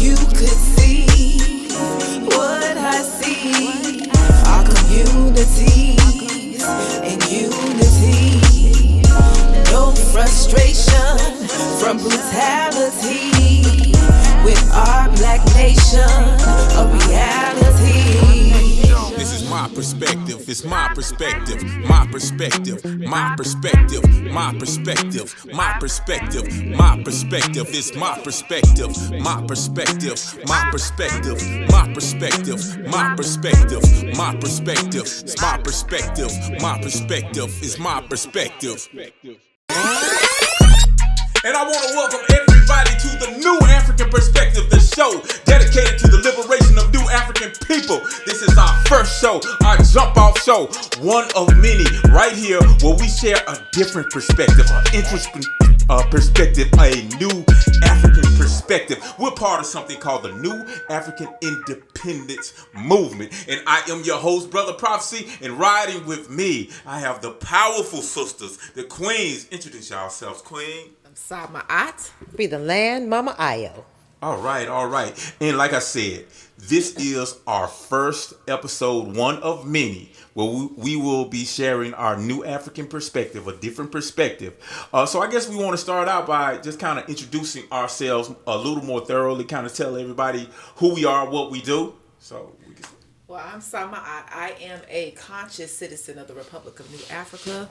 you could see what I see. Our communities in unity. No frustration from brutality. With our black nation, a reality. This is my perspective, it's my perspective, my perspective, my perspective, my perspective, my perspective, my perspective, it's my perspective, my perspective, my perspective, my perspective, my perspective, my perspective, it's my perspective, my perspective, it's my perspective. And I want to welcome everybody to the New African Perspective, the show dedicated to the liberation of new African people. This is our first show, our jump-off show, one of many, right here where we share a different perspective, an interesting perspective, a new African perspective. We're part of something called the New Afrikan Independence Movement. And I am your host, Brother Prophecy, and riding with me, I have the powerful sisters, the queens. Introduce yourselves, Queen. Sama At. Be the land, Mama Ayo. All right. And like I said, this is our first episode, one of many, where we will be sharing our new African perspective, a different perspective. So I guess we want to start out by just kind of introducing ourselves a little more thoroughly, kind of tell everybody who we are, what we do. Well, I'm Sama At. I am a conscious citizen of the Republic of New Africa.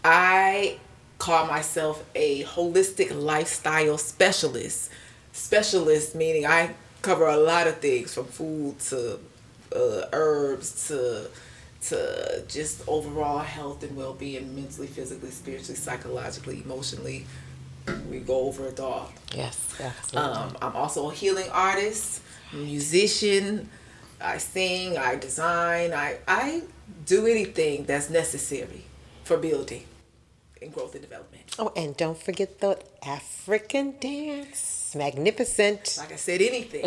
I call myself a holistic lifestyle specialist. Specialist meaning I cover a lot of things from food to herbs to just overall health and well-being, mentally, physically, spiritually, psychologically, emotionally. We go over it all. Yes, absolutely. I'm also a healing artist, musician. I sing, I design, I do anything that's necessary for building and growth and development. Oh, and don't forget the African dance. Magnificent. Like I said, anything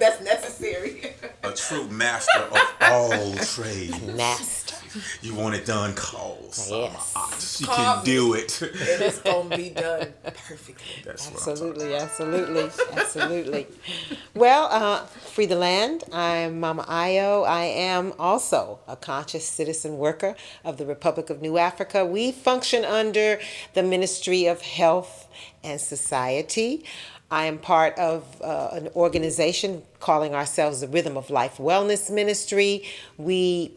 that's necessary. A true master of all trades. Master. You want it done, call Yes. She can do it. And it's going to be done perfectly. That's Absolutely. Well, free the land. I'm Mama Ayo. I am also a conscious citizen worker of the Republic of New Africa. We function under the Ministry of Health and Society. I am part of an organization calling ourselves the Rhythm of Life Wellness Ministry. We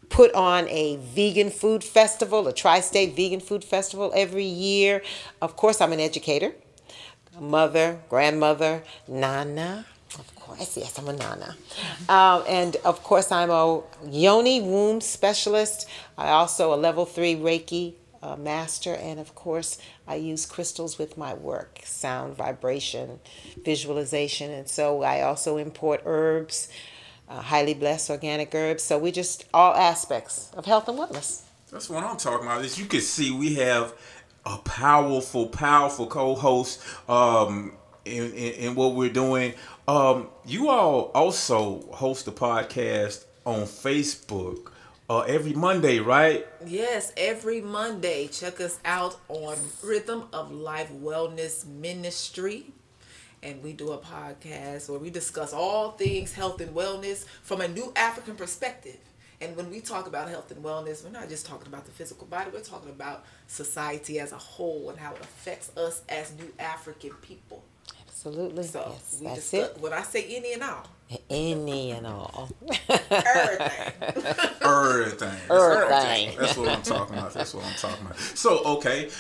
put on a vegan food festival, a tri-state vegan food festival every year. Of course, I'm an educator, a mother, grandmother, nana. Of course, yes, I'm a nana. And of course, I'm a yoni womb specialist. I also a level 3 Reiki master. And of course, I use crystals with my work, sound, vibration, visualization. And so I also import herbs, highly blessed organic herbs. So we just all aspects of health and wellness. That's what I'm talking about. As you can see, we have a powerful co-host in what we're doing. You all also host a podcast on Facebook every Monday, right? Yes, every Monday. Check us out on Rhythm of Life Wellness Ministry. And we do a podcast where we discuss all things health and wellness from a new African perspective. And when we talk about health and wellness, we're not just talking about the physical body, we're talking about society as a whole and how it affects us as new African people. Absolutely. So yes, we that's discuss, it. when I say any and all. Any and all. Everything. That's what I'm talking about. So, okay.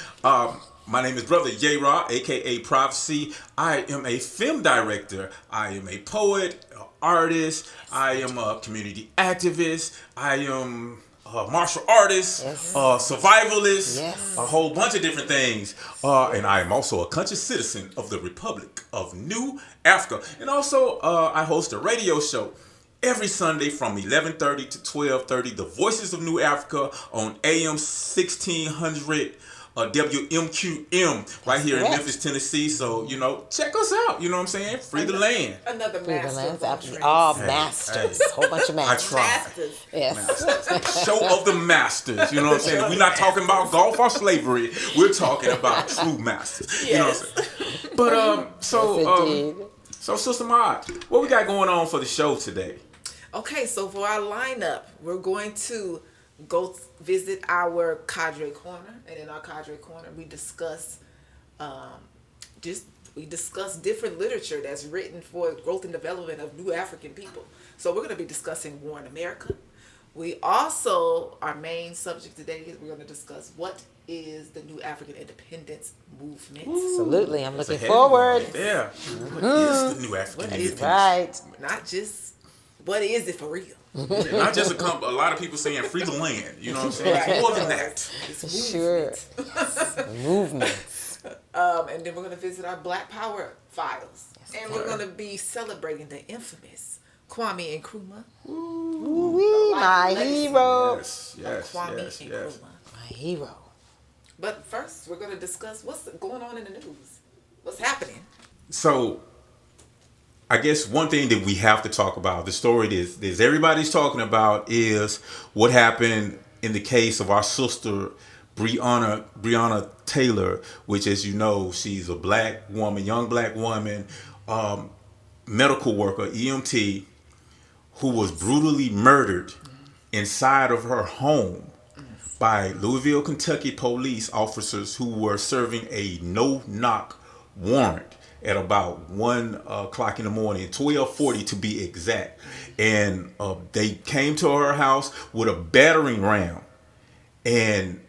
My name is Brother J-Ra, a.k.a. Prophecy. I am a film director. I am a poet, artist. I am a community activist. I am a martial artist, survivalist, a whole bunch of different things. And I am also a conscious citizen of the Republic of New Africa. And also, I host a radio show every Sunday from 11:30 to 12:30, The Voices of New Africa on AM 1600 WMQM right here in Memphis, Tennessee. So, check us out. You know what I'm saying? Free the land. Another master. All masters. A whole bunch of masters. I tried. Masters. Yes. Masters. Show of the masters. You know what I'm saying? We're not talking about golf or slavery. We're talking about true masters. You know what I'm saying? But Yes, indeed. so Sister Maud, what we got going on for the show today? Okay, so for our lineup, we're going to go visit our cadre corner, and in our cadre corner, we discuss different literature that's written for growth and development of new African people. So we're going to be discussing war in America. We also, our main subject today is we're going to discuss what is the new African Independence Movement. Absolutely. I'm looking That's a heavy one forward. right there. What is the new African What is Independence? Right. Not just, what is it for real? Not just a lot of people saying free the land. You know what I'm saying? It's more than that. It's Sure. movement. Movement. And then we're going to visit our Black Power files. And we're going to be celebrating the infamous Kwame Nkrumah. Ooh-wee, my legacy. hero. Yes. Kwame Nkrumah. My hero. But first, we're going to discuss what's going on in the news. What's happening? So, I guess one thing that we have to talk about, the story that everybody's talking about, is what happened in the case of our sister Breonna Taylor, which, as you know, she's a black woman, young black woman, medical worker, EMT, who was brutally murdered inside of her home by Louisville, Kentucky police officers who were serving a no-knock warrant at about 1 o'clock in the morning, 12:40 to be exact. And they came to her house with a battering ram, and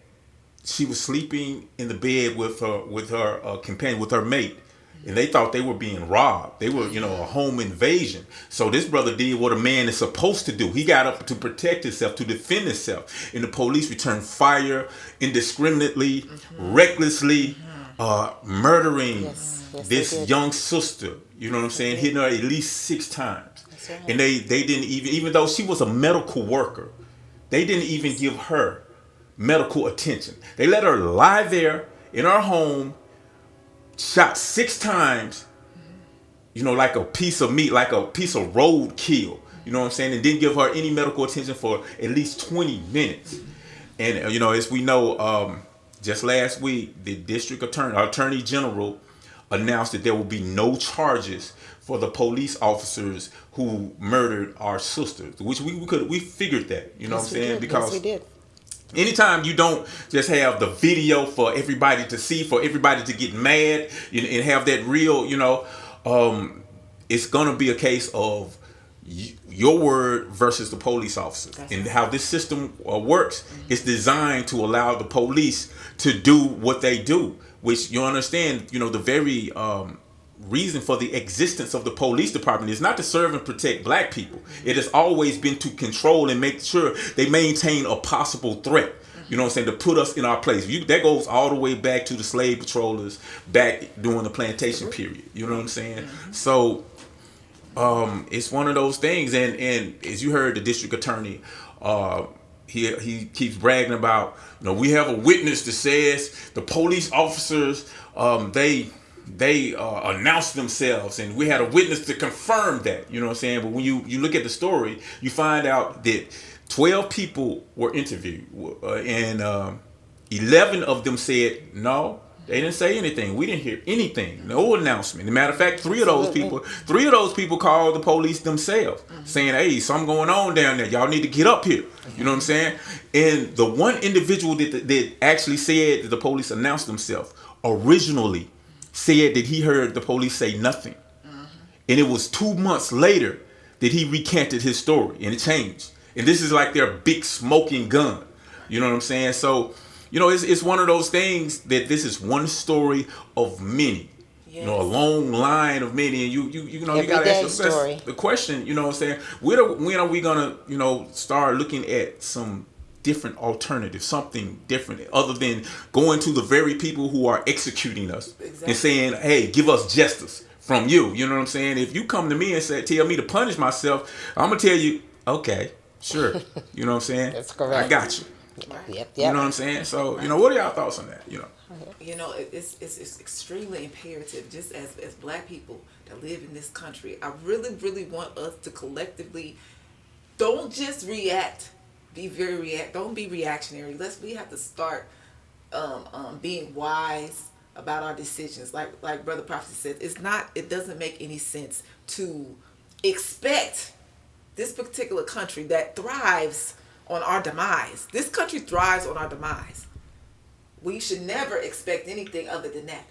she was sleeping in the bed with her companion, with her mate. And they thought they were being robbed. They were, a home invasion. So this brother did what a man is supposed to do. He got up to protect himself, to defend himself. And the police returned fire indiscriminately, recklessly, murdering this young sister. You know what I'm saying? Hitting her at least 6 times. Right. And they didn't even though she was a medical worker, they didn't even give her medical attention. They let her lie there in her home, shot 6 times, like a piece of meat, like a piece of roadkill, you know what I'm saying, and didn't give her any medical attention for at least 20 minutes. And, as we know, just last week, the attorney general announced that there will be no charges for the police officers who murdered our sisters, which we figured that, what I'm saying? Because we did. anytime you don't just have the video for everybody to see, for everybody to get mad, and have that real, it's going to be a case of your word versus the police officers. And how this system works is designed to allow the police to do what they do, which you understand, the very reason for the existence of the police department is not to serve and protect black people. It has always been to control and make sure they maintain a possible threat. You know what I'm saying? To put us in our place. That goes all the way back to the slave patrollers back during the plantation period. You know what I'm saying? So it's one of those things. And as you heard the district attorney, he keeps bragging about, we have a witness that says the police officers, they announced themselves, and we had a witness to confirm that. You know what I'm saying? But when you look at the story, you find out that 12 people were interviewed, and 11 of them said no, they didn't say anything. We didn't hear anything, no announcement. As a matter of fact, three of those people called the police themselves, saying, "Hey, something going on down there. Y'all need to get up here." You know what I'm saying? And the one individual that actually said that the police announced themselves originally said that he heard the police say nothing. And it was 2 months later that he recanted his story, and it changed. And this is like their big smoking gun. You know what I'm saying? So, it's one of those things that this is one story of many. Yes. A long line of many. And you gotta ask yourself the question, what I'm saying? When are we gonna, start looking at some different alternative, something different, other than going to the very people who are executing us and saying, "Hey, give us justice from you." You know what I'm saying? If you come to me and tell me to punish myself, I'm gonna tell you, okay, sure. You know what I'm saying? That's correct. I got you. Yep. You know what I'm saying? So, what are y'all thoughts on that? It's extremely imperative, just as black people that live in this country. I really, really want us to collectively don't just react. Don't be reactionary. We have to start being wise about our decisions. Like Brother Prophet said, it doesn't make any sense to expect this particular country that thrives on our demise. This country thrives on our demise. We should never expect anything other than that.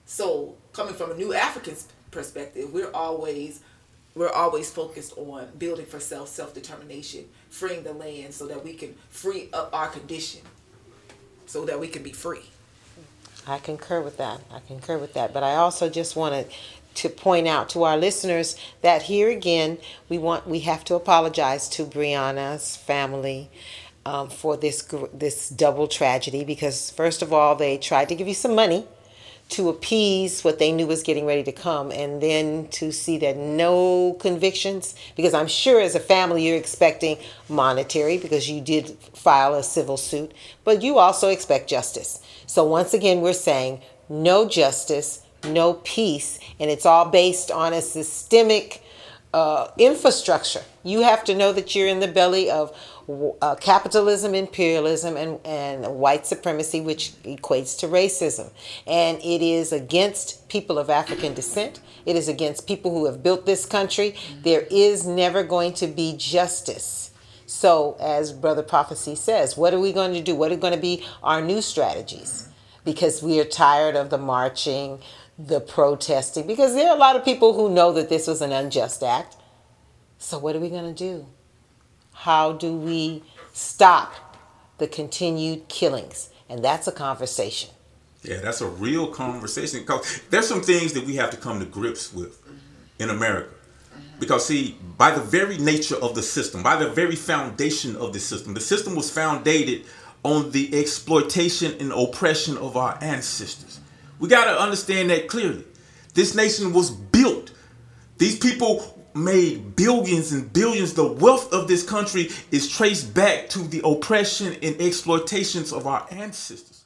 So, coming from a New African perspective, we're always focused on building for self-determination, freeing the land so that we can free up our condition, so that we can be free. I concur with that. But I also just wanted to point out to our listeners that here again, we have to apologize to Brianna's family for this double tragedy, because first of all, they tried to give you some money to appease what they knew was getting ready to come, and then to see that no convictions, because I'm sure as a family you're expecting monetary because you did file a civil suit, but you also expect justice. So once again, we're saying no justice, no peace, and it's all based on a systemic infrastructure. You have to know that you're in the belly of capitalism, imperialism, and white supremacy, which equates to racism. And it is against people of African descent. It is against people who have built this country. There is never going to be justice. So, as Brother Prophecy says, what are we going to do? What are going to be our new strategies? Because we are tired of the marching, the protesting, because there are a lot of people who know that this was an unjust act. So what are we going to do? How do we stop the continued killings? And that's a conversation. Yeah, that's a real conversation, because there's some things that we have to come to grips with in America. Because, see, by the very nature of the system, by the very foundation of the system was founded on the exploitation and oppression of our ancestors. We got to understand that clearly. This nation was built. These people made billions and billions. The wealth of this country is traced back to the oppression and exploitations of our ancestors.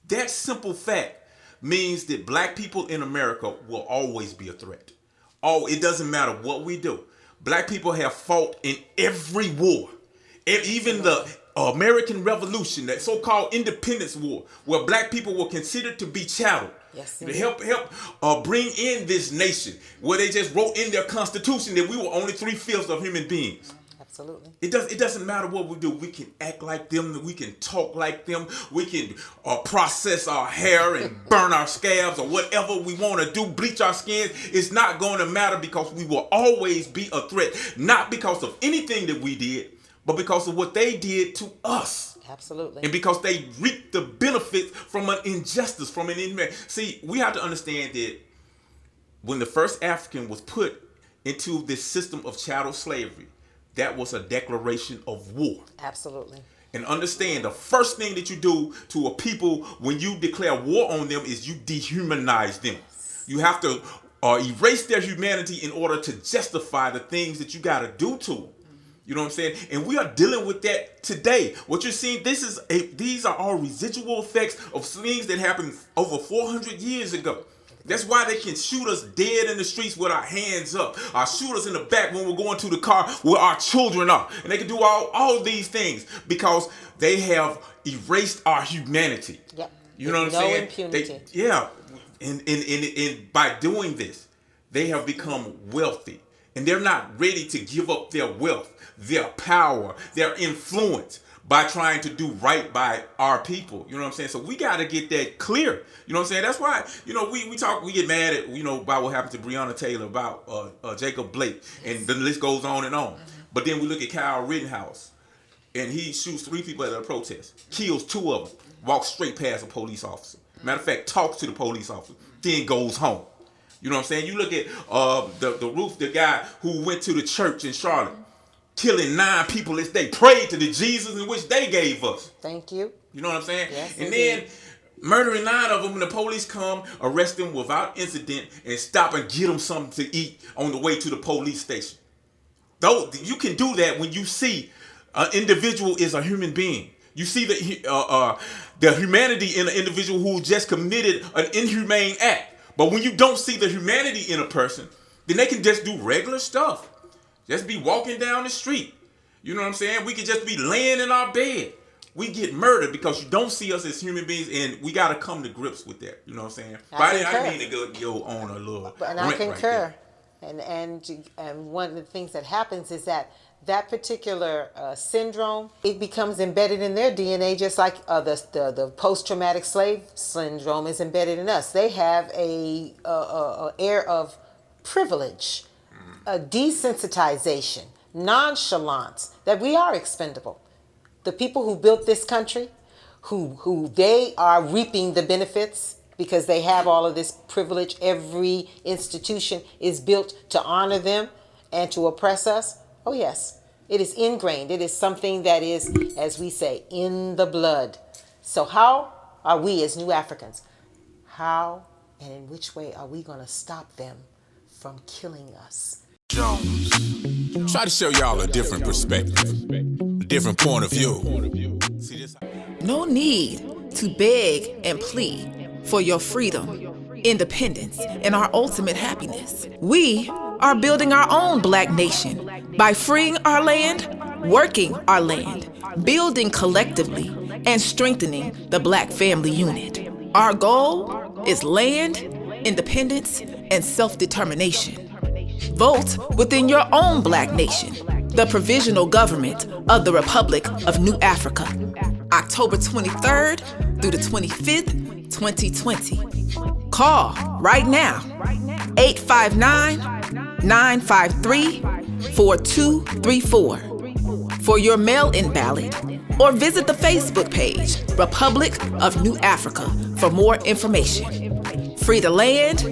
That simple fact means that black people in America will always be a threat. It doesn't matter what we do. Black people have fought in every war. And even the American Revolution, that so-called Independence War, where black people were considered to be chattel. Yes, to help bring in this nation, where they just wrote in their constitution that we were only 3/5 of human beings. Absolutely. It doesn't matter what we do. We can act like them. We can talk like them. We can process our hair and burn our scabs or whatever we want to do, bleach our skins. It's not going to matter, because we will always be a threat, not because of anything that we did, but because of what they did to us. Absolutely. And because they reap the benefits from an injustice, from an injustice. See, we have to understand that when the first African was put into this system of chattel slavery, that was a declaration of war. Absolutely. And understand, the first thing that you do to a people when you declare war on them is you dehumanize them. You have to erase their humanity in order to justify the things that you got to do to them. You know what I'm saying? And we are dealing with that today. What you're seeing, these are all residual effects of things that happened over 400 years ago. That's why they can shoot us dead in the streets with our hands up, or shoot us in the back when we're going to the car where our children are. And they can do all of these things because they have erased our humanity. Yep. You know what I'm saying? No impunity. And by doing this, they have become wealthy. And they're not ready to give up their wealth, their power, their influence by trying to do right by our people. You know what I'm saying? So we got to get that clear. You know what I'm saying? That's why, we get mad at, about what happened to Breonna Taylor, about Jacob Blake, and the list goes on and on. But then we look at Kyle Rittenhouse, and he shoots 3 people at a protest, kills 2 of them, walks straight past a police officer. Matter of fact, talks to the police officer, then goes home. You know what I'm saying? You look at the guy who went to the church in Charlotte, killing 9 people as they prayed to the Jesus in which they gave us. Thank you. You know what I'm saying? Yes, and indeed. then murdering 9 of them, and the police come, arrest them without incident, and stop and get them something to eat on the way to the police station. Though you can do that when you see an individual is a human being. You see the humanity in an individual who just committed an inhumane act. But when you don't see the humanity in a person, then they can just do regular stuff. Just be walking down the street. You know what I'm saying? We could just be laying in our bed. we get murdered because you don't see us as human beings, and we got to come to grips with that. You know what I'm saying? I mean to go on a little. And I concur. And one of the things that happens is that particular syndrome, it becomes embedded in their DNA, just like the post-traumatic slave syndrome is embedded in us. They have a air of privilege, a desensitization, nonchalance, that we are expendable. The people who built this country, who they are reaping the benefits because they have all of this privilege. Every institution is built to honor them and to oppress us. Oh yes, it is ingrained. It is something that is, as we say, in the blood. So how are we as New Africans, how and in which way are we going to stop them from killing us? Jones. Try to show y'all a different perspective, a different point of view. See this? No need to beg and plead for your freedom, independence, and our ultimate happiness. We are building our own Black nation by freeing our land, working our land, building collectively, and strengthening the Black family unit. Our goal is land, independence, and self-determination. Vote within your own Black nation, the provisional government of the Republic of New Africa, October 23rd through the 25th, 2020. Call right now, 859-953-4234 for your mail-in ballot, or visit the Facebook page, Republic of New Africa, for more information. Free the land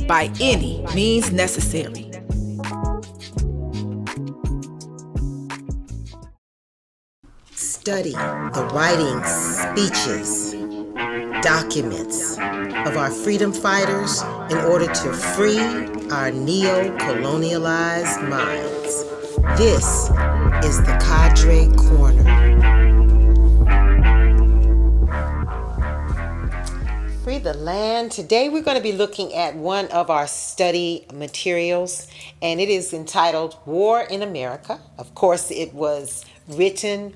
by any means necessary. Study the writings, speeches, documents of our freedom fighters in order to free our neo-colonialized minds. This is the Cadre Corner. Free the land. Today we're going to be looking at one of our study materials, and it is entitled War in America. Of course, it was written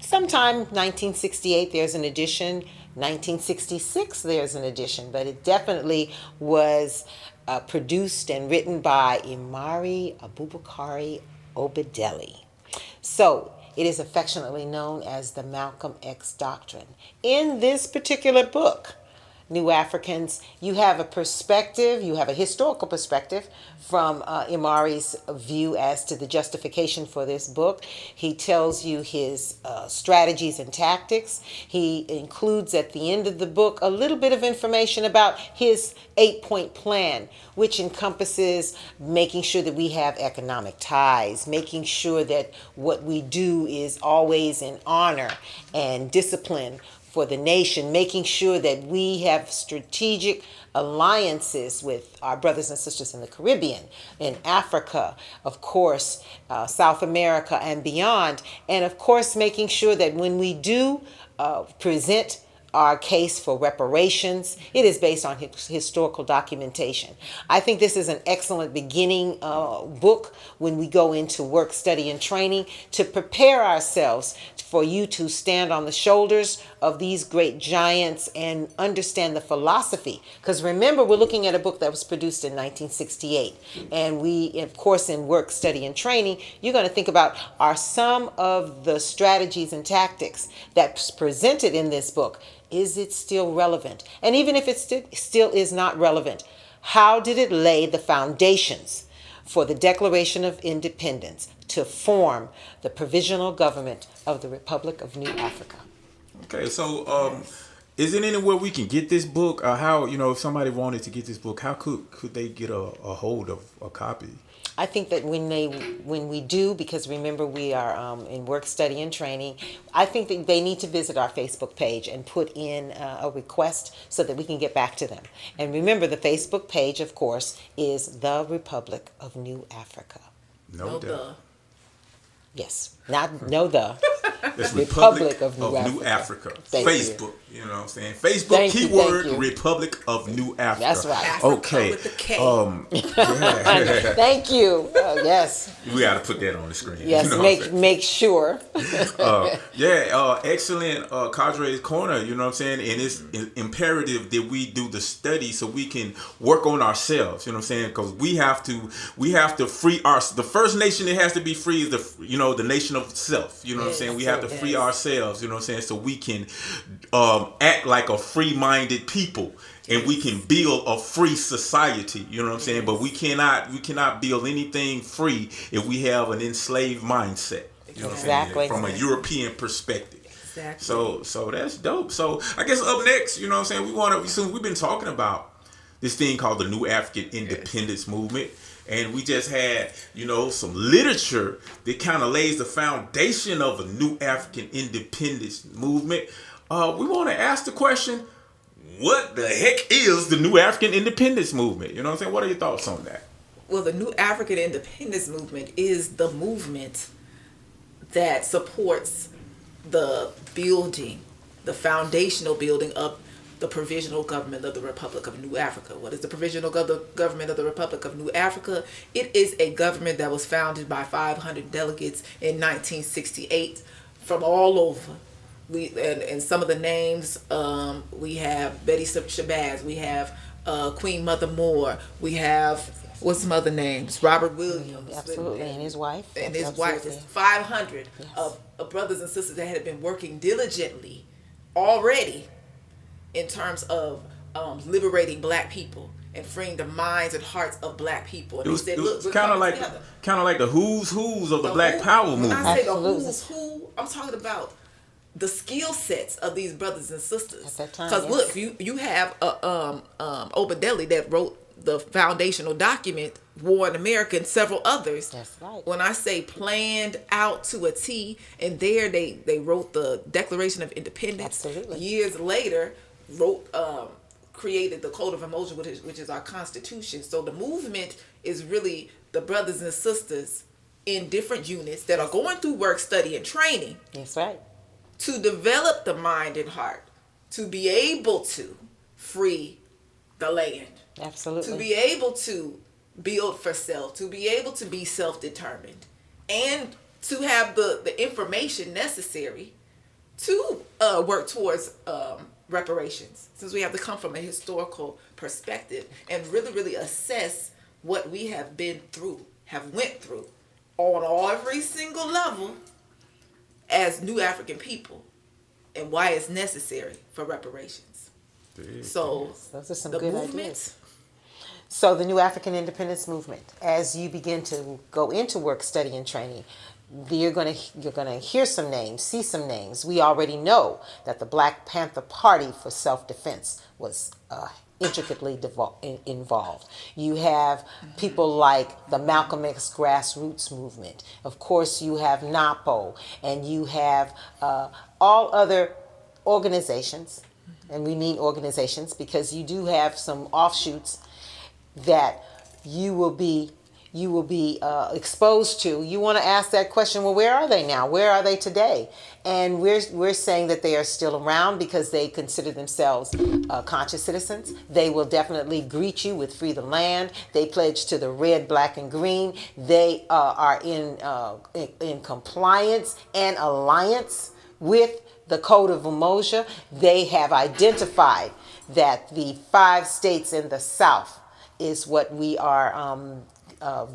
sometime 1968, there's an edition. 1966, there's an edition. But it definitely was produced and written by Imari Abubakari Obedeli. So it is affectionately known as the Malcolm X Doctrine. In this particular book, New Africans, you have a perspective, you have a historical perspective from Imari's view as to the justification for this book. He tells you his strategies and tactics. He includes at the end of the book a little bit of information about his 8-point plan, which encompasses making sure that we have economic ties, making sure that what we do is always in honor and discipline for the nation, making sure that we have strategic alliances with our brothers and sisters in the Caribbean, in Africa, of course, South America and beyond, and of course making sure that when we do present our case for reparations, it is based on historical documentation. I think this is an excellent beginning book when we go into work, study, and training to prepare ourselves for you to stand on the shoulders of these great giants and understand the philosophy. Because remember, we're looking at a book that was produced in 1968. And we, of course, in work, study, and training, you're going to think about are some of the strategies and tactics that's presented in this book, is it still relevant? And even if it still is not relevant, how did it lay the foundations for the Declaration of Independence to form the provisional government of the Republic of New Africa? Okay, so is it anywhere we can get this book? How, if somebody wanted to get this book, how could they get a hold of a copy? I think that when we do, because remember we are in work, study, and training, I think that they need to visit our Facebook page and put in a request so that we can get back to them. And remember, the Facebook page, of course, is the Republic of New Africa. No doubt. Yes, not no the. That's Republic of New New Africa. Thank you. Facebook. You know what I'm saying? Facebook Thank you, keyword thank you. Republic of New Africa. That's right. Africa Okay. with the K. Thank you. Yes. We got to put that on the screen. Yes. You know what I'm saying? Make sure. Excellent Cadre's Corner, you know what I'm saying? And it's imperative that we do the study so we can work on ourselves, you know what I'm saying? Because we have to free the first nation that has to be free is the nation of self, you know what I'm saying? We have to free ourselves, you know what I'm saying? So we can act like a free-minded people. And we can build a free society, you know what I'm saying? But we cannot build anything free if we have an enslaved mindset. You know what I'm saying? From a European perspective. Exactly. So that's dope. So I guess up next, you know what I'm saying, we've been talking about this thing called the New African Independence Movement. And we just had, some literature that kind of lays the foundation of a New African Independence Movement. We want to ask the question, what the heck is the New African Independence Movement? You know what I'm saying? What are your thoughts on that? Well, the New African Independence Movement is the movement that supports the foundational building of the provisional government of the Republic of New Africa. What is the provisional government of the Republic of New Africa? It is a government that was founded by 500 delegates in 1968 from all over. And some of the names, we have Betty Shabazz, we have Queen Mother Moore, we have, what's some other names? Robert Williams. Absolutely, and his wife. And his wife. It's 500 of brothers and sisters that had been working diligently already in terms of liberating black people and freeing the minds and hearts of black people. And it was kind of like the who's of the Black Power movement. When I say the who's who, I'm talking about the skill sets of these brothers and sisters. At that time, because look, you have Obadeli that wrote the foundational document, War in America, and several others. That's right. When I say planned out to a T, and there they wrote the Declaration of Independence. Absolutely. Years later, created the Code of Emotion, which is our Constitution. So the movement is really the brothers and sisters in different units that are going through work, study, and training. That's right. To develop the mind and heart, to be able to free the land. Absolutely. To be able to build for self, to be able to be self-determined, and to have the information necessary to work towards reparations, since we have to come from a historical perspective and really assess what we have went through on every single level as new African people, and why it's necessary for reparations. So those are some the good movement, ideas. So the New African Independence Movement, as you begin to go into work, study, and training, you're gonna hear some names, see some names. We already know that the Black Panther Party for self-defense was intricately involved. You have people like the Malcolm X grassroots movement. Of course, you have NAPO, and you have all other organizations, and we mean organizations because you do have some offshoots that you will be exposed to. You want to ask that question, well, where are they now? Where are they today? And we're saying that they are still around because they consider themselves conscious citizens. They will definitely greet you with Free the Land. They pledge to the red, black, and green. They are in compliance and alliance with the Code of Umoja. They have identified that the 5 states in the South is what we are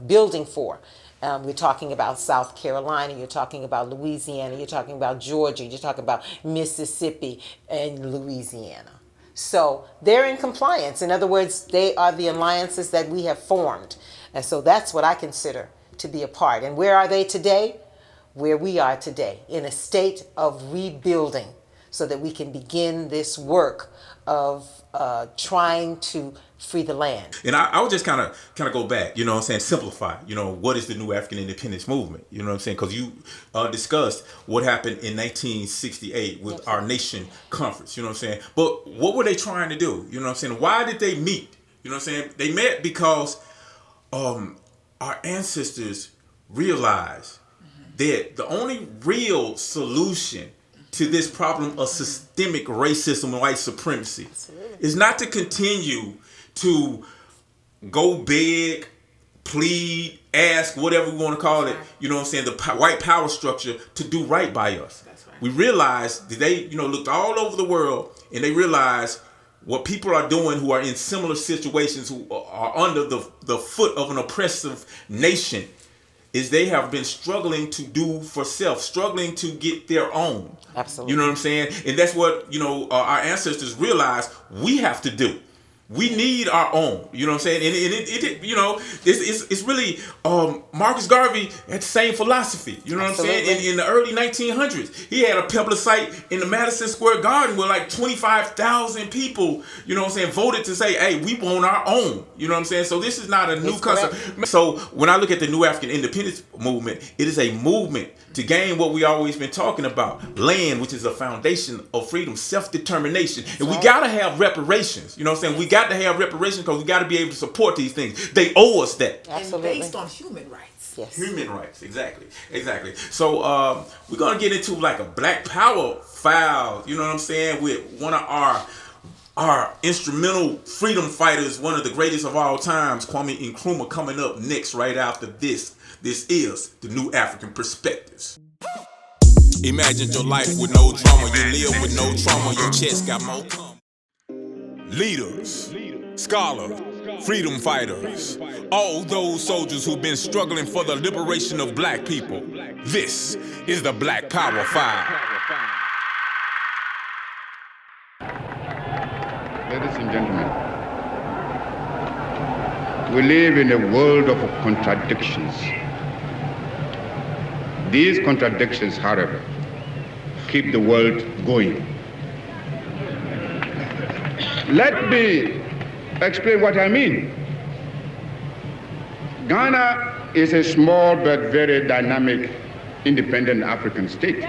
building for. We're talking about South Carolina, you're talking about Louisiana, you're talking about Georgia, you're talking about Mississippi and Louisiana. So they're in compliance. In other words, they are the alliances that we have formed. And so that's what I consider to be a part. And where are they today? Where we are today, in a state of rebuilding, so that we can begin this work of trying to free the land. And I would just kind of go back, you know what I'm saying, simplify, what is the New African Independence Movement? You know what I'm saying? Because you discussed what happened in 1968 with our nation conference, you know what I'm saying? But what were they trying to do? You know what I'm saying? Why did they meet? You know what I'm saying? They met because our ancestors realized that the only real solution to this problem of systemic racism and white supremacy is not to continue to go beg, plead, ask, whatever we want to call it, you know what I'm saying, the white power structure to do right by us. That's right. We realized that they, looked all over the world and they realized what people are doing who are in similar situations, who are under the foot of an oppressive nation, is they have been struggling to do for self, struggling to get their own. Absolutely. You know what I'm saying? And that's what, our ancestors realized we have to do. We need our own, you know what I'm saying? And it's really, Marcus Garvey had the same philosophy, you know what I'm saying? In the early 1900s, he had a plebiscite in the Madison Square Garden where like 25,000 people, you know what I'm saying, voted to say, hey, we want our own, you know what I'm saying? So this is not a new concept. So when I look at the New African Independence Movement, it is a movement to gain what we always been talking about, land, which is a foundation of freedom, self-determination. And we got to have reparations, you know what I'm saying? We got to have reparations because we got to be able to support these things. They owe us that. Absolutely. And based on human rights. Yes. Human rights, exactly. So we're going to get into like a Black Power file, you know what I'm saying, with one of our instrumental freedom fighters, one of the greatest of all times, Kwame Nkrumah, coming up next right after this. This is the New African Perspectives. Imagine your life with no drama. You live with no trauma. Your chest got more cum. Leaders, scholars, freedom fighters, all those soldiers who've been struggling for the liberation of black people. This is the Black Power File. Ladies and gentlemen, we live in a world of contradictions. These contradictions, however, keep the world going. Let me explain what I mean. Ghana is a small but very dynamic, independent African state.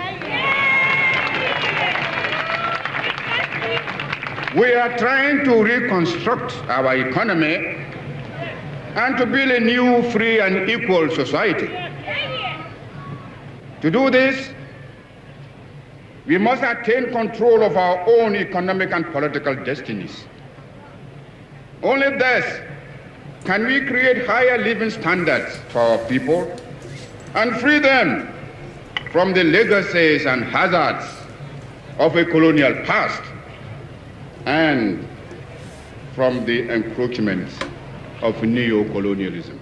We are trying to reconstruct our economy and to build a new, free, and equal society. To do this, we must attain control of our own economic and political destinies. Only thus can we create higher living standards for our people and free them from the legacies and hazards of a colonial past and from the encroachments of neo-colonialism.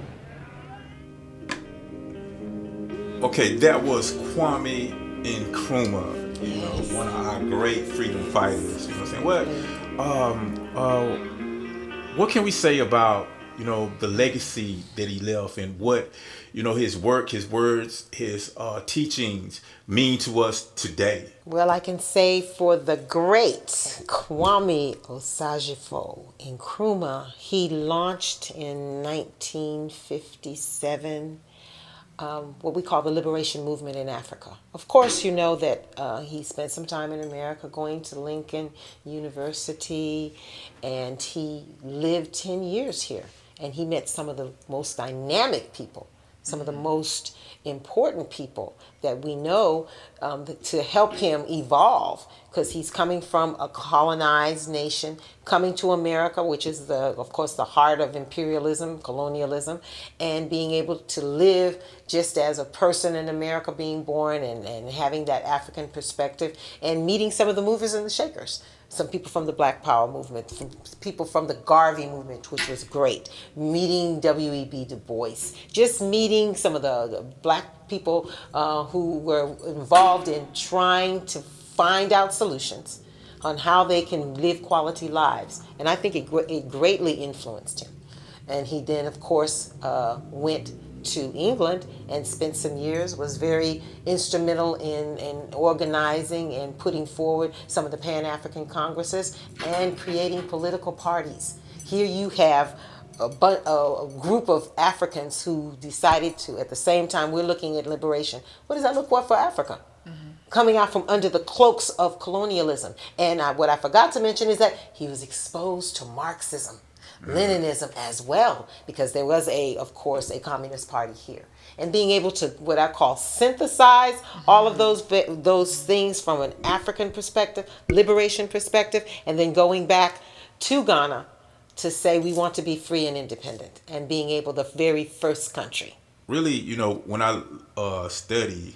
Okay, that was Kwame Nkrumah, one of our great freedom fighters. You know what I'm saying? What can we say about, the legacy that he left and what, his work, his words, his teachings mean to us today? Well, I can say for the great Kwame Osajifo Nkrumah, he launched in 1957 what we call the liberation movement in Africa. Of course, you know that he spent some time in America going to Lincoln University, and he lived 10 years here. And he met some of the most dynamic people, some of the most important people that we know to help him evolve, because he's coming from a colonized nation, coming to America, which is of course the heart of imperialism, colonialism, and being able to live just as a person in America, being born and having that African perspective, and meeting some of the movers and the shakers. Some people from the Black Power movement, people from the Garvey movement, which was great. Meeting W.E.B. Du Bois, just meeting some of the black people who were involved in trying to find out solutions on how they can live quality lives. And I think it greatly influenced him. And he then, of course, went to England and spent some years, was very instrumental in organizing and putting forward some of the Pan-African Congresses and creating political parties. Here you have a group of Africans who decided to, at the same time we're looking at liberation, what does that look like for Africa? Coming out from under the cloaks of colonialism. And what I forgot to mention is that he was exposed to Marxism. Leninism as well, because there was of course, a communist party here. And being able to, what I call, synthesize all of those things from an African perspective, liberation perspective, and then going back to Ghana to say we want to be free and independent, and being able, the very first country. Really, when I study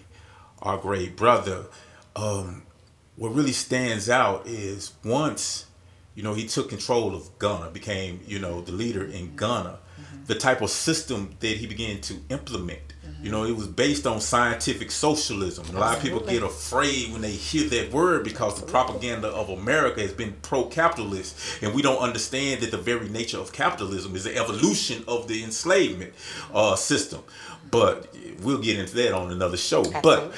our great brother, what really stands out is once, he took control of Ghana, became, the leader in Ghana, the type of system that he began to implement. It was based on scientific socialism. And a lot of people get afraid when they hear that word because the propaganda of America has been pro-capitalist, and we don't understand that the very nature of capitalism is the evolution of the enslavement system. But we'll get into that on another show. But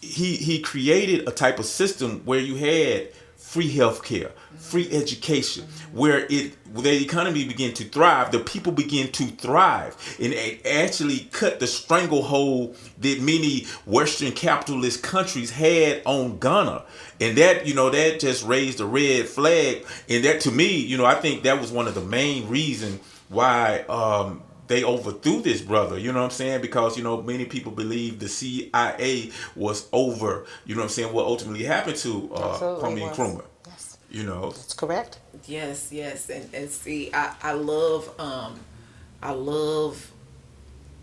he created a type of system where you had free healthcare, free education, where the economy began to thrive, the people began to thrive, and it actually cut the stranglehold that many Western capitalist countries had on Ghana. And that, that just raised a red flag. And that, to me, I think that was one of the main reasons why they overthrew this brother, you know what I'm saying? Because, many people believe the CIA was over, what ultimately happened to Kwame Nkrumah. Yes. That's correct. Yes, and see, I love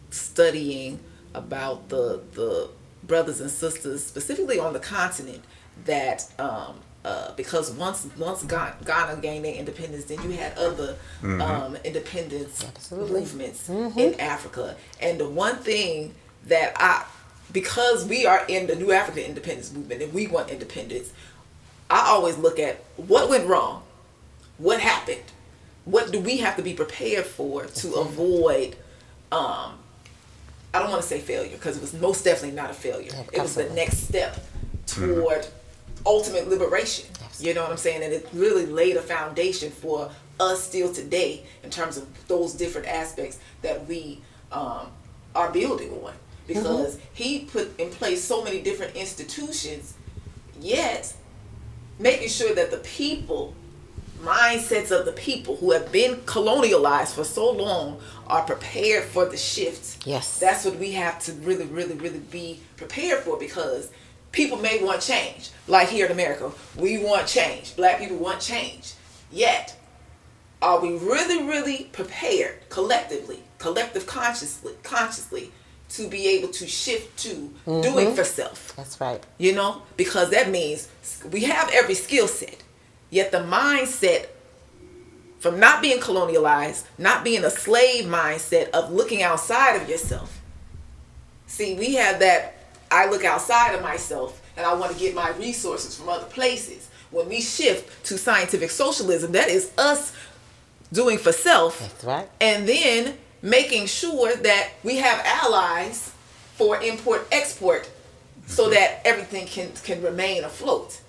studying about the brothers and sisters, specifically on the continent, that because once Ghana gained their independence, then you had other independence movements in Africa. And the one thing that because we are in the New African Independence Movement and we want independence, I always look at what went wrong, what happened, what do we have to be prepared for to avoid, I don't want to say failure, because it was most definitely not a failure. It was the next step toward ultimate liberation. You know what I'm saying? And it really laid a foundation for us still today in terms of those different aspects that we are building on. Because he put in place so many different institutions, yet making sure that the people, mindsets of the people who have been colonialized for so long, are prepared for the shift. Yes. That's what we have to really, really, really be prepared for, because people may want change. Like here in America, we want change. Black people want change. Yet, are we really, really prepared collectively, consciously, to be able to shift to doing for self? That's right. Because that means we have every skill set, yet the mindset from not being colonialized, not being a slave mindset of looking outside of yourself. See, we have that, I look outside of myself and I want to get my resources from other places. When we shift to scientific socialism, that is us doing for self. That's right. And then making sure that we have allies for import-export so that everything can remain afloat.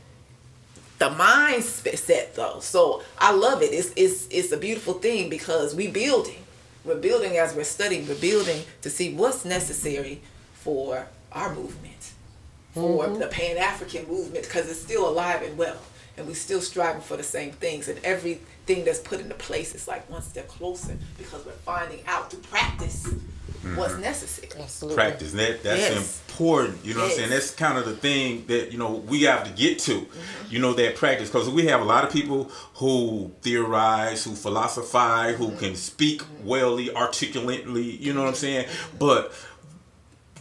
The mindset, though. So I love it. It's a beautiful thing, because we're building as we're studying. We're building to see what's necessary for our movement, for the Pan-African movement, because it's still alive and well. And we're still striving for the same things. And everything that's put into place is like one step closer, because we're finding out through practice what's necessary. Absolutely. Practice. That's important. You know what I'm saying? That's kind of the thing that, we have to get to, that practice. Because we have a lot of people who theorize, who philosophize, who can speak wellly, articulately, you know what I'm saying? But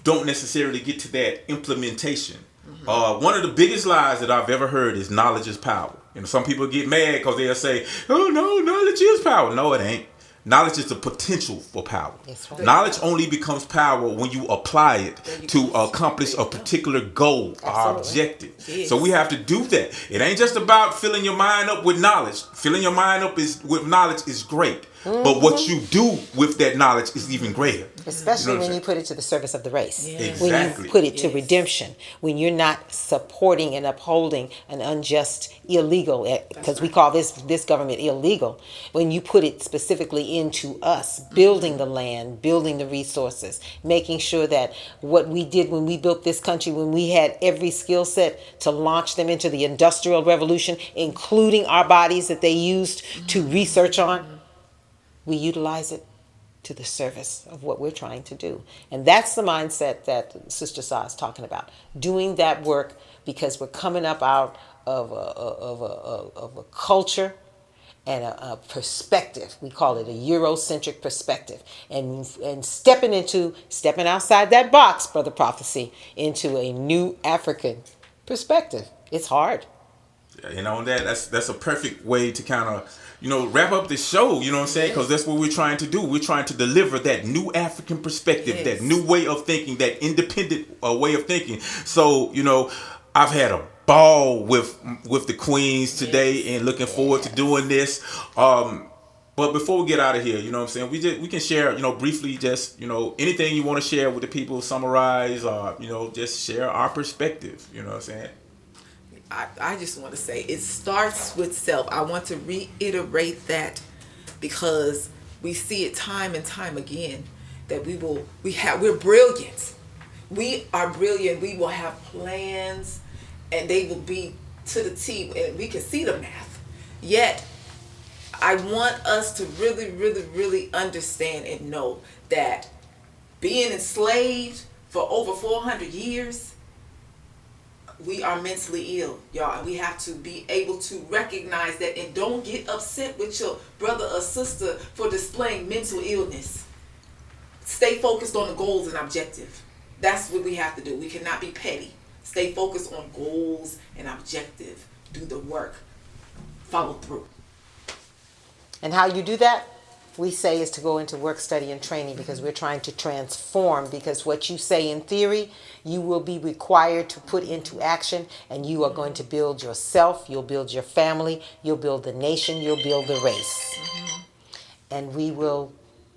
don't necessarily get to that implementation. One of the biggest lies that I've ever heard is knowledge is power. Some people get mad because they'll say, oh no, knowledge is power. No, it ain't. Knowledge is the potential for power. Right. Knowledge only becomes power when you apply it to accomplish a particular goal or objective. Yes. So we have to do that. It ain't just about filling your mind up with knowledge. Filling your mind up with knowledge is great. but what you do with that knowledge is even greater. Especially You know what when I'm you put it to the service of the race. Yes. When Exactly. you put it to Yes. redemption. When you're not supporting and upholding an unjust, illegal, because we call this government illegal. When you put it specifically into us, building the land, building the resources, making sure that what we did when we built this country, when we had every skill set to launch them into the Industrial Revolution, including our bodies that they used to research on, we utilize it to the service of what we're trying to do. And that's the mindset that Sister Sa is talking about. Doing that work because we're coming up out of a culture and a perspective. We call it a Eurocentric perspective. And stepping outside that box, Brother Prophecy, into a new African perspective. It's hard. You know, that's a perfect way to kind of, wrap up the show, you know what I'm saying? Because that's what we're trying to do. We're trying to deliver that new African perspective, Yes. that new way of thinking, that independent way of thinking. So, I've had a ball with the Queens today and looking forward to doing this. But before we get out of here, you know what I'm saying? We can share, briefly just, anything you want to share with the people, summarize, just share our perspective, you know what I'm saying? I just want to say it starts with self. I want to reiterate that because we see it time and time again that we're brilliant. We are brilliant. We will have plans and they will be to the T and we can see the math. Yet I want us to really, really, really understand and know that being enslaved for over 400 years, we are mentally ill, y'all, and we have to be able to recognize that and don't get upset with your brother or sister for displaying mental illness. Stay focused on the goals and objective. That's what we have to do. We cannot be petty. Stay focused on goals and objective. Do the work. Follow through. And how you do that, we say, is to go into work, study, and training because we're trying to transform. Because what you say in theory, you will be required to put into action, and you are going to build yourself, you'll build your family, you'll build the nation, you'll build the race. And we will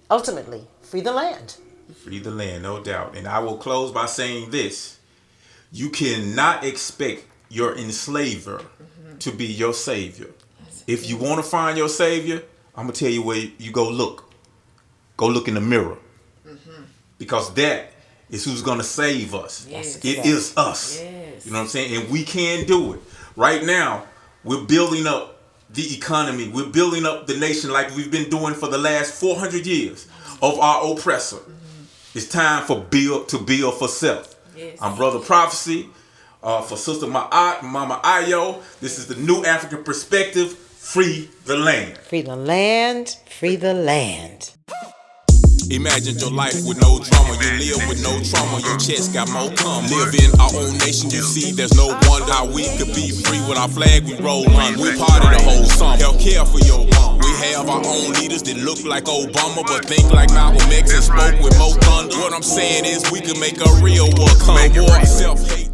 ultimately free the land. Free the land, no doubt. And I will close by saying this. You cannot expect your enslaver to be your savior. If you want to find your savior, I'm going to tell you where you go look. Go look in the mirror. Because that is who's going to save us. Yes. It is us. Yes. You know what I'm saying? And we can do it. Right now, we're building up the economy. We're building up the nation like we've been doing for the last 400 years of our oppressor. It's time for build for self. Yes. I'm Brother Prophecy. For Sister Mama Ayo, this is the new African perspective. Free the land. Free the land, free the land. Imagine your life with no drama. You live with no trauma. Your chest got more cum. Live in our own nation. You see, there's no wonder how we could be free with our flag we roll on. We part of the whole summer. Help care for your mom. We have our own leaders that look like Obama, but think like Malcolm X and spoke with more thunder. What I'm saying is we can make a real war come. War, self-hate.